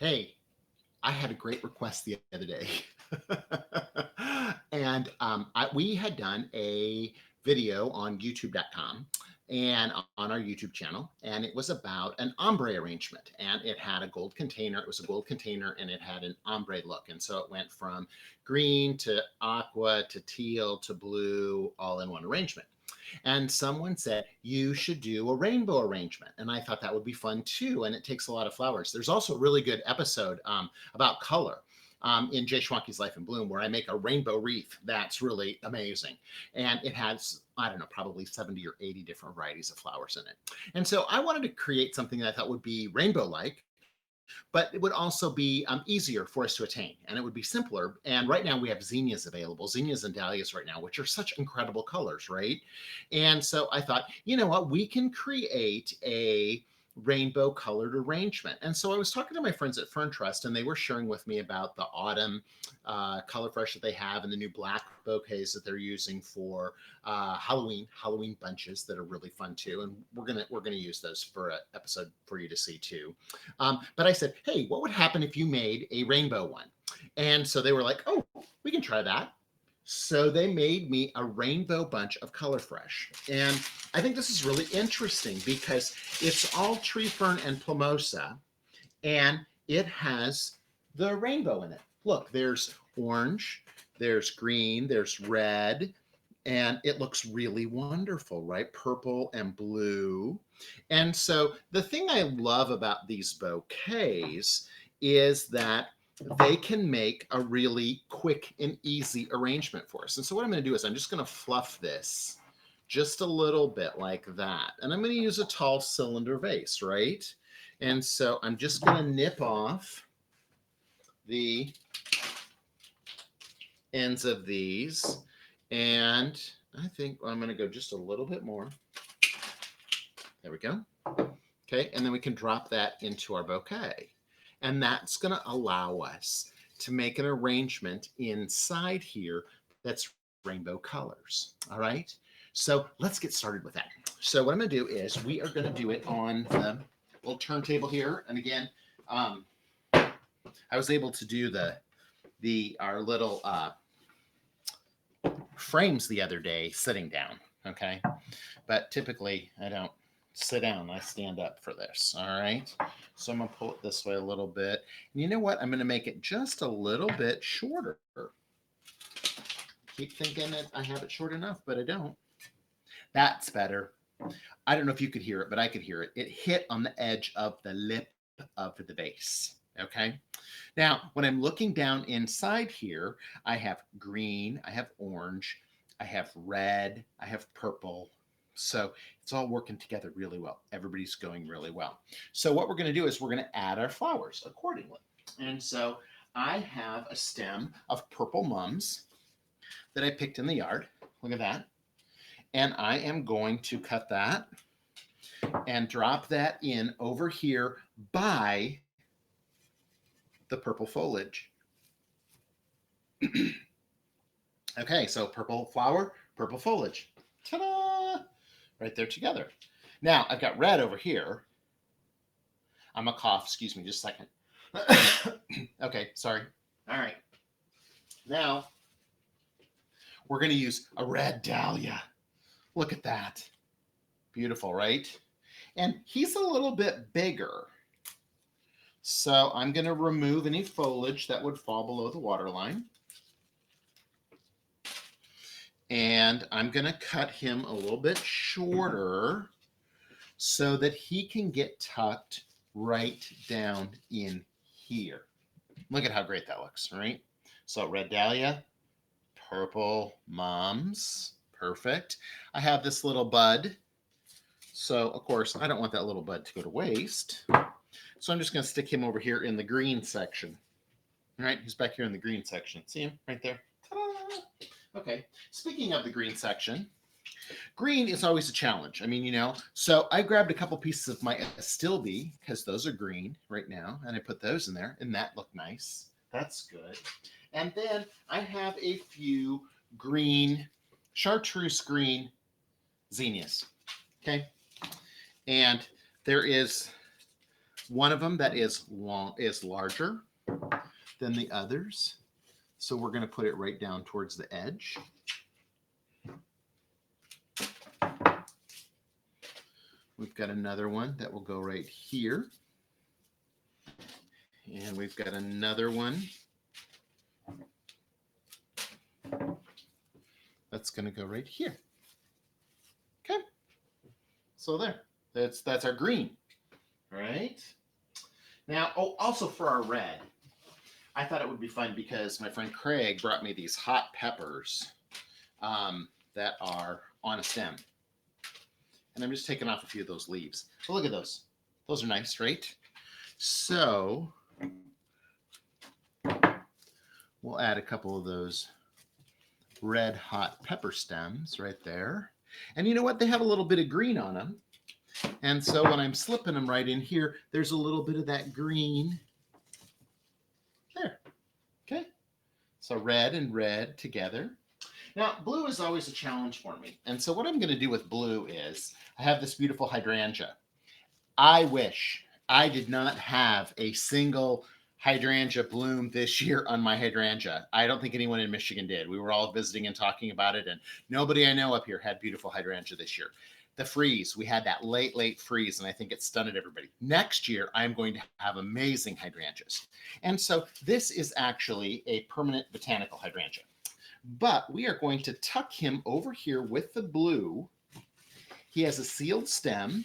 Hey, I had a great request the other day. and we had done a video on youtube.com and on our YouTube channel, and it was about an ombre arrangement. And it had a gold container. It was a gold container, and it had an ombre look. And so it went from green to aqua to teal to blue, all in one arrangement. And someone said, you should do a rainbow arrangement. And I thought that would be fun too. And it takes a lot of flowers. There's also a really good episode about color in Jay Schwanke's Life in Bloom, where I make a rainbow wreath. That's really amazing. And it has, I don't know, probably 70 or 80 different varieties of flowers in it. And so I wanted to create something that I thought would be rainbow-like, but it would also be easier for us to attain, and it would be simpler. And right now we have zinnias available, zinnias and dahlias right now, which are such incredible colors, right? And so I thought, you know what, we can create a rainbow colored arrangement. And so I was talking to my friends at FernTrust, and they were sharing with me about the autumn ColorFRESH that they have and the new black bouquets that they're using for Halloween bunches that are really fun too. And we're gonna use those for an episode for you to see too. But I said, hey, what would happen if you made a rainbow one? And so they were like, oh, we can try that. So they made me a rainbow bunch of ColorFRESH. And I think this is really interesting because it's all tree fern and plumosa, and it has the rainbow in it. Look, there's orange, there's green, there's red, and it looks really wonderful, right? Purple and blue. And so the thing I love about these bouquets is that they can make a really quick and easy arrangement for us. And so what I'm going to do is I'm just going to fluff this just a little bit like that. And I'm going to use a tall cylinder vase, right? And so I'm just going to nip off the ends of these. And I think I'm going to go just a little bit more. There we go. Okay, and then we can drop that into our bouquet. And that's going to allow us to make an arrangement inside here that's rainbow colors. All right, so let's get started with that. So what I'm going to do is we are going to do it on the little turntable here. And again, I was able to do our little frames the other day sitting down. Okay, but typically I don't sit down, I stand up for this. All right, so I'm gonna pull it this way a little bit, and you know what, I'm gonna make it just a little bit shorter. Keep thinking that I have it short enough, but I don't. That's better. I don't know if you could hear it, but I could hear it. It hit on the edge of the lip of the vase. Okay, now when I'm looking down inside here, I have green, I have orange, I have red, I have purple. So it's all working together really well. Everybody's going really well. So what we're going to do is we're going to add our flowers accordingly. And so I have a stem of purple mums that I picked in the yard. Look at that. And I am going to cut that and drop that in over here by the purple foliage. Okay, so purple flower, purple foliage. Ta-da! Right there together. Now, I've got red over here. I'm a cough, excuse me, just a second. Okay, sorry. All right. Now, we're going to use a red dahlia. Look at that. Beautiful, right? And he's a little bit bigger. So I'm going to remove any foliage that would fall below the waterline. And I'm going to cut him a little bit shorter so that he can get tucked right down in here. Look at how great that looks, right? So red dahlia, purple mums, perfect. I have this little bud. So, of course, I don't want that little bud to go to waste. So I'm just going to stick him over here in the green section. All right, he's back here in the green section. See him right there? Ta-da! Okay, speaking of the green section, green is always a challenge. I mean, so I grabbed a couple pieces of my Astilbe because those are green right now, and I put those in there, and that looked nice. That's good. And then I have a few green, chartreuse green zinnias, okay? And there is one of them that is larger than the others. So we're going to put it right down towards the edge. We've got another one that will go right here. And we've got another one that's going to go right here. Okay. So there. That's our green. All right. Now, oh, also for our red, I thought it would be fun because my friend Craig brought me these hot peppers that are on a stem. And I'm just taking off a few of those leaves. But look at those. Those are nice, right? So we'll add a couple of those red hot pepper stems right there. And you know what? They have a little bit of green on them. And so when I'm slipping them right in here, there's a little bit of that green there. Okay. So red and red together. Now, blue is always a challenge for me. And so what I'm going to do with blue is I have this beautiful hydrangea. I wish I did not have a single hydrangea bloom this year on my hydrangea. I don't think anyone in Michigan did. We were all visiting and talking about it, and nobody I know up here had beautiful hydrangea this year. The freeze, we had that late freeze, and I think it stunned everybody. Next year, I'm going to have amazing hydrangeas. And so this is actually a permanent botanical hydrangea. But we are going to tuck him over here with the blue. He has a sealed stem.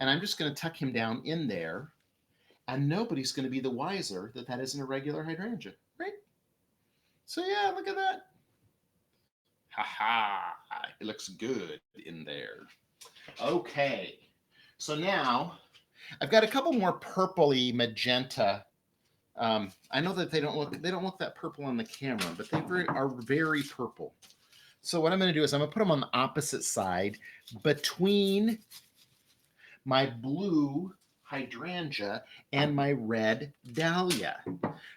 And I'm just going to tuck him down in there. And nobody's going to be the wiser that that isn't a regular hydrangea, right? So yeah, look at that. Ha! It looks good in there. Okay. So now I've got a couple more purpley magenta. I know that they don't look that purple on the camera, but they are very purple. So what I'm going to do is I'm going to put them on the opposite side between my blue hydrangea and my red dahlia.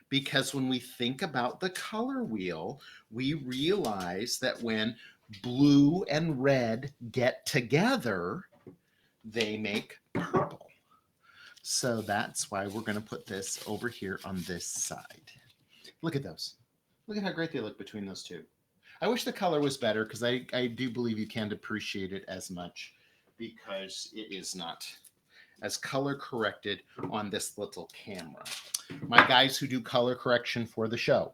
Because when we think about the color wheel, we realize that when blue and red get together, they make purple. So that's why we're going to put this over here on this side. Look at those. Look at how great they look between those two. I wish the color was better because I do believe you can't appreciate it as much because it is not as color corrected on this little camera. My guys who do color correction for the show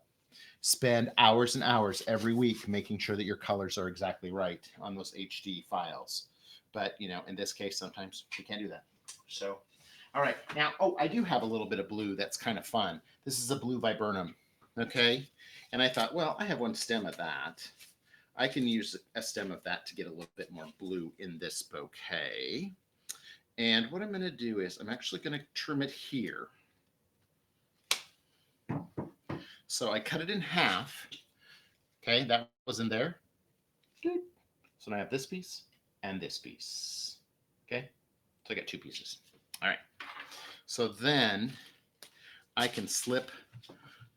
spend hours and hours every week making sure that your colors are exactly right on those HD files. But, you know, in this case, sometimes we can't do that. So, all right. Now, oh, I do have a little bit of blue that's kind of fun. This is a blue viburnum, okay? And I thought, well, I have one stem of that. I can use a stem of that to get a little bit more blue in this bouquet. And what I'm going to do is I'm actually going to trim it here. So I cut it in half. Okay, that was in there. So now I have this piece and this piece. Okay, so I got two pieces. All right. So then I can slip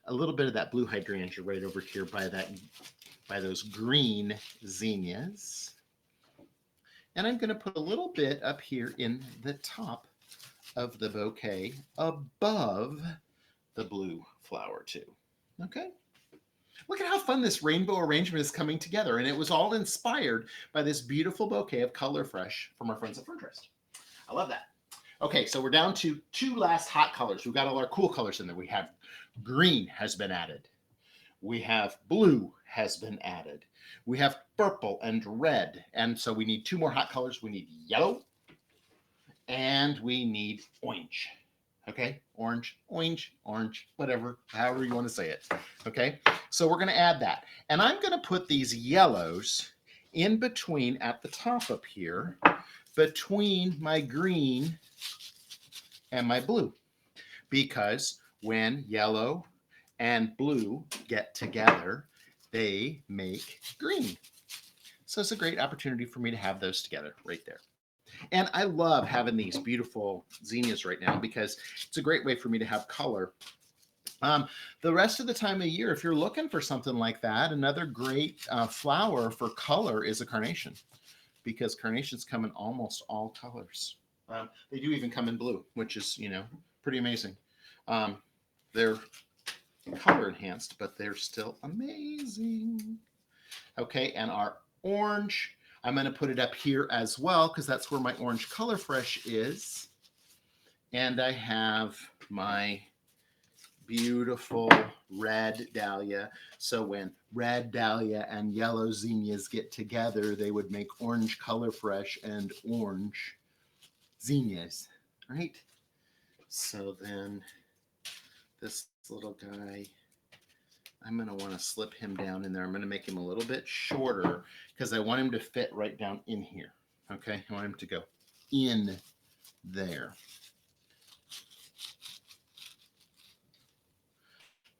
a little bit of that blue hydrangea right over here by those green zinnias. And I'm going to put a little bit up here in the top of the bouquet above the blue flower too. Okay. Look at how fun this rainbow arrangement is coming together. And it was all inspired by this beautiful bouquet of ColorFRESH from our friends at FernTrust. I love that. Okay, so we're down to two last hot colors. We've got all our cool colors in there. We have green has been added. We have blue has been added. We have purple and red. And so we need two more hot colors. We need yellow and we need orange. Okay, orange, whatever, however you want to say it. Okay, so we're going to add that. And I'm going to put these yellows in between at the top up here, between my green and my blue. Because when yellow and blue get together, they make green. So it's a great opportunity for me to have those together right there. And I love having these beautiful zinnias right now because it's a great way for me to have color. The rest of the time of year, if you're looking for something like that, another great flower for color is a carnation because carnations come in almost all colors. They do even come in blue, which is, you know, pretty amazing. They're color enhanced, but they're still amazing. Okay, and our orange, I'm going to put it up here as well because that's where my orange ColorFRESH is. And I have my beautiful red dahlia. So when red dahlia and yellow zinnias get together, they would make orange ColorFRESH and orange zinnias, right? So then this little guy, I'm going to want to slip him down in there. I'm going to make him a little bit shorter because I want him to fit right down in here. Okay, I want him to go in there.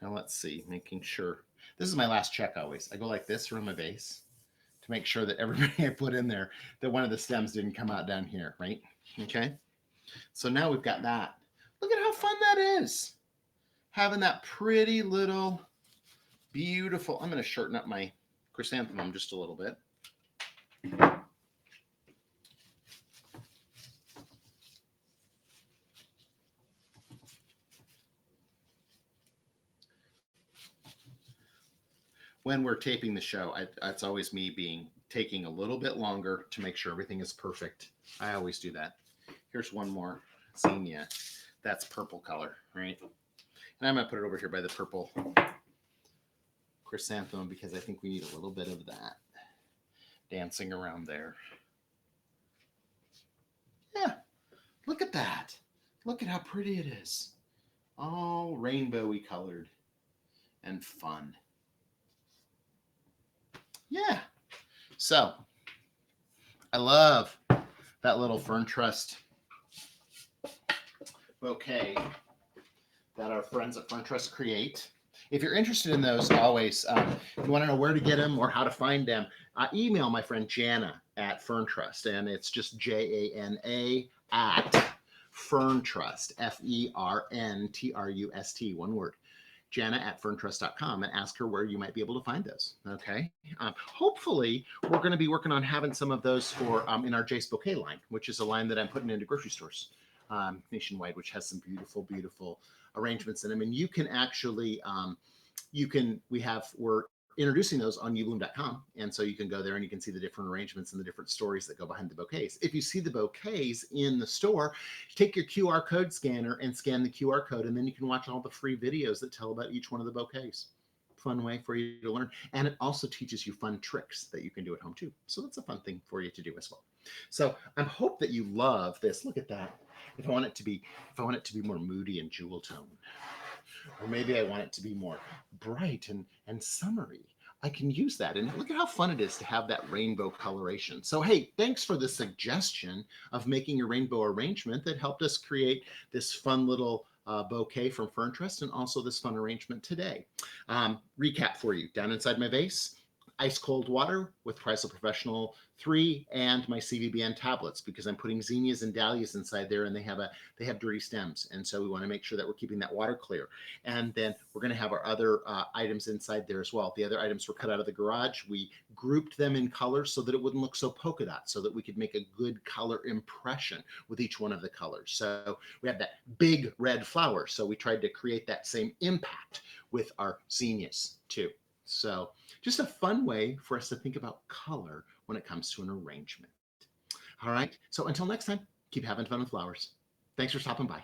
Now let's see, making sure. This is my last check always. I go like this around my base to make sure that everybody I put in there, that one of the stems didn't come out down here, right? Okay, so now we've got that. Look at how fun that is. Having that pretty little beautiful, I'm going to shorten up my chrysanthemum just a little bit. When we're taping the show, it's always me taking a little bit longer to make sure everything is perfect. I always do that. Here's one more zinnia. That's purple color, right? And I'm going to put it over here by the purple chrysanthemum because I think we need a little bit of that dancing around there. Yeah, look at that. Look at how pretty it is. All rainbowy colored and fun. Yeah. So I love that little FernTrust bouquet that our friends at FernTrust create. If you're interested in those, always, if you want to know where to get them or how to find them, email my friend Jana at FernTrust, and it's just JANA at FernTrust, FernTrust, one word. Jana at FernTrust.com, and ask her where you might be able to find those. Okay. Hopefully, we're going to be working on having some of those for in our Jace Bouquet line, which is a line that I'm putting into grocery stores nationwide, which has some beautiful, beautiful arrangements in them. And you can actually, we're introducing those on ubloom.com. And so you can go there and you can see the different arrangements and the different stories that go behind the bouquets. If you see the bouquets in the store, take your QR code scanner and scan the QR code, and then you can watch all the free videos that tell about each one of the bouquets. Fun way for you to learn. And it also teaches you fun tricks that you can do at home too. So that's a fun thing for you to do as well. So I hope that you love this. Look at that. If I want it to be more moody and jewel tone, or maybe I want it to be more bright and summery, I can use that. And look at how fun it is to have that rainbow coloration. So, hey, thanks for the suggestion of making a rainbow arrangement that helped us create this fun little bouquet from FernTrust, and also this fun arrangement today. Recap for you. Down inside my vase, ice cold water with Chrysler Professional 3 and my CVBN tablets, because I'm putting zinnias and dahlias inside there, and they have dirty stems, and so we want to make sure that we're keeping that water clear. And then we're going to have our other items inside there as well. The other items were cut out of the garage. We grouped them in colors so that it wouldn't look so polka dot, so that we could make a good color impression with each one of the colors. So we had that big red flower, so we tried to create that same impact with our zinnias too. So just a fun way for us to think about color when it comes to an arrangement. All right. So until next time, keep having fun with flowers. Thanks for stopping by.